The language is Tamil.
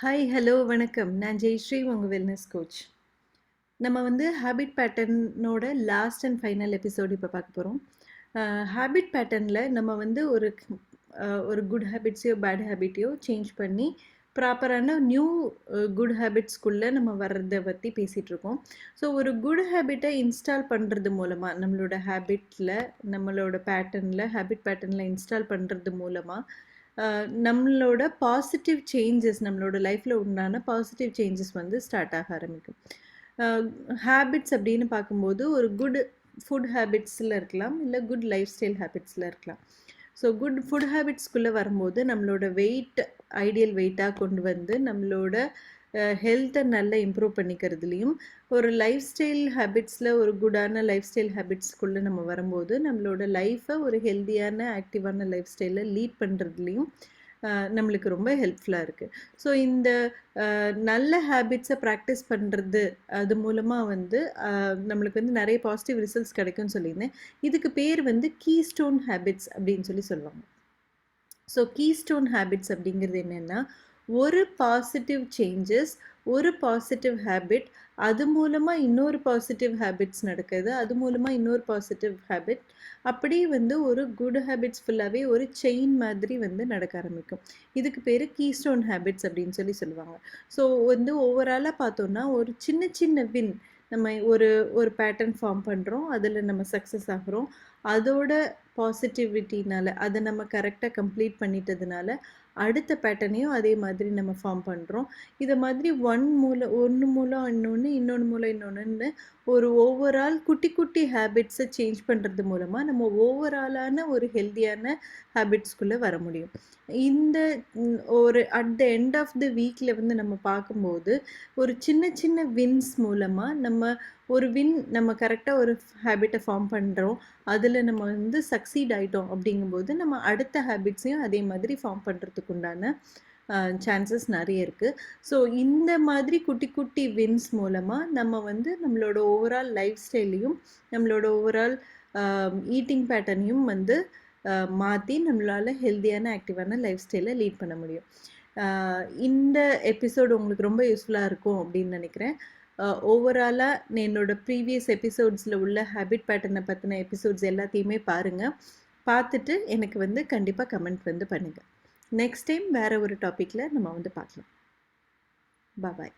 ஹாய், ஹலோ, வணக்கம். நான் ஜெயஸ்ரீ, உங்க வெல்னஸ் கோச். நம்ம வந்து ஹேபிட் பேட்டர்னோட லாஸ்ட் அண்ட் ஃபைனல் எபிசோட் இப்போ பார்க்க போகிறோம். ஹேபிட் பேட்டர்னில் நம்ம வந்து ஒரு குட் ஹேபிட்ஸையோ பேட் ஹேபிட்டையோ சேஞ்ச் பண்ணி ப்ராப்பரான நியூ குட் ஹேபிட்ஸ்குள்ளே நம்ம வர்றதை பற்றி பேசிகிட்டு இருக்கோம். ஸோ ஒரு குட் ஹேபிட்டை இன்ஸ்டால் பண்ணுறது மூலமாக நம்மளோட ஹேபிட்டில் நம்மளோட ஹேபிட் பேட்டர்னில் இன்ஸ்டால் பண்ணுறது மூலமாக நம்மளோட பாசிட்டிவ் சேஞ்சஸ் நம்மளோட லைஃப்பில் உண்டான பாசிட்டிவ் சேஞ்சஸ் வந்து ஸ்டார்ட் ஆக ஆரம்பிக்கும். ஹேபிட்ஸ் அப்படின்னு பார்க்கும்போது ஒரு குட் ஃபுட் ஹேபிட்ஸில் இருக்கலாம், இல்லை குட் லைஃப் ஸ்டைல் ஹேபிட்ஸில் இருக்கலாம். ஸோ குட் ஃபுட் ஹேபிட்ஸ்குள்ளே வரும்போது நம்மளோட ஐடியல் வெயிட்டாக கொண்டு வந்து நம்மளோட ஹெல்த்தை நல்லா இம்ப்ரூவ் பண்ணிக்கிறதுலையும், ஒரு லைஃப் ஸ்டைல் ஹேபிட்ஸில் ஒரு குட்டான லைஃப் ஸ்டைல் ஹேபிட்ஸ்குள்ளே நம்ம வரும்போது நம்மளோட லைஃப்பை ஒரு ஹெல்த்தியான ஆக்டிவான லைஃப் ஸ்டைலில் லீட் பண்ணுறதுலையும் நம்மளுக்கு ரொம்ப ஹெல்ப்ஃபுல்லாக இருக்குது. ஸோ இந்த நல்ல ஹேபிட்ஸை ப்ராக்டிஸ் பண்ணுறது அது மூலமாக வந்து நம்மளுக்கு வந்து நிறைய பாசிட்டிவ் ரிசல்ட்ஸ் கிடைக்கும்னு சொல்லியிருந்தேன். இதுக்கு பேர் வந்து கீஸ்டோன் ஹேபிட்ஸ் அப்படின்னு சொல்லுவாங்க. ஸோ கீஸ்டோன் ஹேபிட்ஸ் அப்படிங்கிறது என்னென்னா, ஒரு பாசிட்டிவ் சேஞ்சஸ், ஒரு பாசிட்டிவ் ஹேபிட், அது மூலமாக இன்னொரு பாசிட்டிவ் ஹேபிட்ஸ் நடக்குது, அது மூலமாக இன்னொரு பாசிட்டிவ் ஹேபிட், அப்படி வந்து ஒரு குட் ஹேபிட்ஸ் ஃபுல்லாகவே ஒரு செயின் மாதிரி வந்து நடக்க ஆரம்பிக்கும். இதுக்கு பேர் கீஸ்டோன் ஹேபிட்ஸ் அப்படின்னு சொல்லுவாங்க. ஸோ வந்து ஓவராலாக பார்த்தோன்னா ஒரு சின்ன சின்ன வின், நம்ம ஒரு பேட்டர்ன் ஃபார்ம் பண்ணுறோம், அதில் நம்ம சக்ஸஸ் ஆகிறோம், அதோட பாசிட்டிவிட்டினால அதை நம்ம கரெக்டாக கம்ப்ளீட் பண்ணிட்டதுனால அடுத்த பேட்டர்னையும் அதே மாதிரி நம்ம ஃபார்ம் பண்ணுறோம். இதை மாதிரி ஒன்று மூலம் இன்னொன்று மூலம் இன்னொன்றுன்னு ஒரு ஓவரால் குட்டி குட்டி ஹேபிட்ஸை சேஞ்ச் பண்ணுறது மூலமாக நம்ம ஓவராலான ஒரு ஹெல்த்தியான ஹேபிட்ஸ்குள்ளே வர முடியும். இந்த ஒரு at the end of the வீக்கில் வந்து நம்ம பார்க்கும்போது ஒரு சின்ன சின்ன வின்ஸ் மூலமாக நம்ம கரெக்டாக ஒரு ஹேபிட்டை ஃபார்ம் பண்ணுறோம், அதில் நம்ம வந்து சக்சீட் ஆகிட்டோம் அப்படிங்கும்போது நம்ம அடுத்த ஹேபிட்ஸையும் அதே மாதிரி ஃபார்ம் பண்ணுறதுக்கு உண்டான சான்சஸ் நிறைய இருக்குது. ஸோ இந்த மாதிரி குட்டி குட்டி வின்ஸ் மூலமாக நம்ம வந்து நம்மளோட ஓவரால் லைஃப் ஸ்டைலையும் நம்மளோட ஓவரால் ஈட்டிங் பேட்டர்னையும் வந்து மாற்றி நம்மளால் ஹெல்த்தியான ஆக்டிவான லைஃப் ஸ்டைலை லீட் பண்ண முடியும். இந்த எபிசோடு உங்களுக்கு ரொம்ப யூஸ்ஃபுல்லாக இருக்கும் அப்படின்னு நினைக்கிறேன். ஓவராலாக என்னோட ப்ரீவியஸ் எபிசோட்ஸில் உள்ள ஹேபிட் பேட்டர்னை பற்றின எபிசோட்ஸ் எல்லாத்தையுமே பாருங்கள். பார்த்துட்டு எனக்கு வந்து கண்டிப்பாக கமெண்ட் வந்து பண்ணுங்கள். நெக்ஸ்ட் டைம் வேறு ஒரு டாப்பிக்கில் நம்ம வந்து பார்க்கலாம். பாய்.